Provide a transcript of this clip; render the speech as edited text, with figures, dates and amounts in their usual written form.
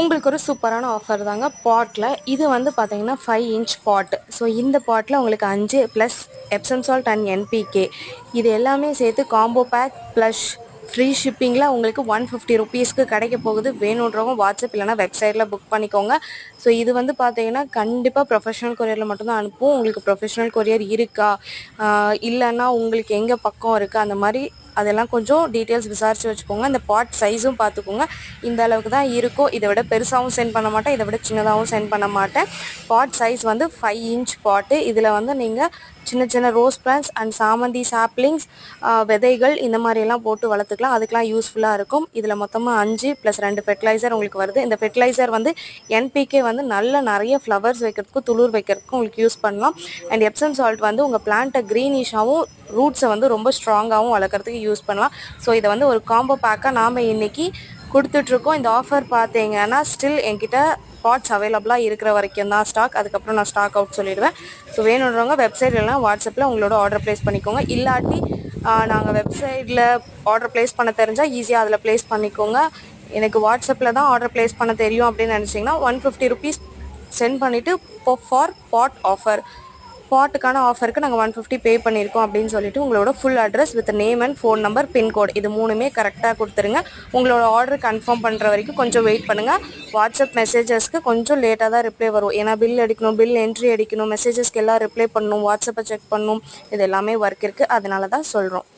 உங்களுக்கு ஒரு சூப்பரான ஆஃபர் தாங்க பாட்டில். இது வந்து பார்த்தீங்கன்னா 5 இன்ச் பாட். ஸோ இந்த பாட்டில் உங்களுக்கு 5 plus Epsom salt and NPK இது எல்லாமே சேர்த்து காம்போ பேக் ப்ளஸ் ஃப்ரீ ஷிப்பிங்கில் உங்களுக்கு 150 ருபீஸ்க்கு கிடைக்க போகுது. வேணுன்றவங்க வாட்ஸ்அப் இல்லைனா வெப்சைட்டில் புக் பண்ணிக்கோங்க. ஸோ இது வந்து பார்த்தீங்கன்னா கண்டிப்பாக ப்ரொஃபஷனல் கொரியரில் மட்டும்தான் அனுப்புவோம். உங்களுக்கு ப்ரொஃபஷனல் கொரியர் இருக்கா இல்லைன்னா உங்களுக்கு எங்கே பக்கம் இருக்குது அந்த மாதிரி அதெல்லாம் கொஞ்சம் டீட்டெயில்ஸ் விசாரித்து வச்சுக்கோங்க. இந்த பாட் சைஸும் பார்த்துக்கோங்க. இந்த அளவுக்கு தான் இருக்கும். இதை விட பெருசாகவும் சென்ட் பண்ண மாட்டேன், இதை விட சின்னதாகவும் சென்ட் பண்ண மாட்டேன். பாட் சைஸ் வந்து 5 இன்ச் பாட்டு. இதில் வந்து நீங்கள் சின்ன சின்ன ரோஸ் பிளான்ஸ் அண்ட் சாமந்தி சாப்லிங்ஸ் விதைகள் இந்த மாதிரியெல்லாம் போட்டு வளர்த்துக்கலாம். அதுக்கெலாம் யூஸ்ஃபுல்லாக இருக்கும். இதில் மொத்தமாக 5 + 2 ஃபெர்டிலைசர் உங்களுக்கு வருது. இந்த ஃபெர்டிலைசர் வந்து என்பிகே வந்து நிறைய ஃப்ளவர்ஸ் வைக்கிறதுக்கும் துளிர் வைக்கிறதுக்கும் உங்களுக்கு யூஸ் பண்ணலாம். அண்ட் எப்சம் சால்ட் வந்து உங்கள் பிளான்ட்டை க்ரீனிஷாகவும் ரூட்ஸை வந்து ரொம்ப ஸ்ட்ராங்காகவும் வளர்க்குறதுக்கு யூஸ் பண்ணலாம். ஸோ இதை வந்து ஒரு காம்போ பேக்காக நாம் இன்றைக்கி கொடுத்துட்ருக்கோம். இந்த ஆஃபர் பார்த்தீங்கன்னா ஸ்டில் என்கிட்ட பாட்ஸ் அவைலபிளாக இருக்கிற வரைக்கும் தான் ஸ்டாக். அதுக்கப்புறம் நான் ஸ்டாக் அவுட் சொல்லிடுவேன். ஸோ வேணுன்றவங்க வெப்சைட் இல்லைனா வாட்ஸ்அப்பில் உங்களோட ஆர்டர் ப்ளேஸ் பண்ணிக்கோங்க. இல்லாட்டி நாங்கள் வெப்சைட்டில் ஆர்டர் ப்ளேஸ் பண்ண தெரிஞ்சால் ஈஸியாக அதில் ப்ளேஸ் பண்ணிக்கோங்க. எனக்கு வாட்ஸ்அப்பில் தான் ஆர்டர் ப்ளேஸ் பண்ண தெரியும் அப்படின்னு நினச்சிங்கன்னா 150 ருபீஸ் சென்ட் பண்ணிவிட்டு ஃபார் பாட் ஆஃபர் பாட்டுக்கான ஆஃபருக்கு நாங்கள் 150 பே பண்ணியிருக்கோம் அப்படின்னு சொல்லிட்டு உங்களோட full address with name and phone number pincode இது 3மே கரெக்டாக கொடுத்துருங்க. உங்களோட ஆர்டர் கன்ஃபார்ம் பண்ணுற வரைக்கும் கொஞ்சம் வெயிட் பண்ணுங்கள். வாட்ஸ்அப் மெசேஜஸ்க்கு கொஞ்சம் லேட்டாக தான் ரிப்ளை வரும். ஏன்னா பில் அடிக்கணும், பில் என்ட்ரி அடிக்கணும், மெசேஜஸ்க்கு எல்லாம் ரிப்ளை பண்ணணும், வாட்ஸ்அப்பை செக் பண்ணணும், இது எல்லாமே ஒர்க் இருக்குது. அதனால தான் சொல்கிறோம்.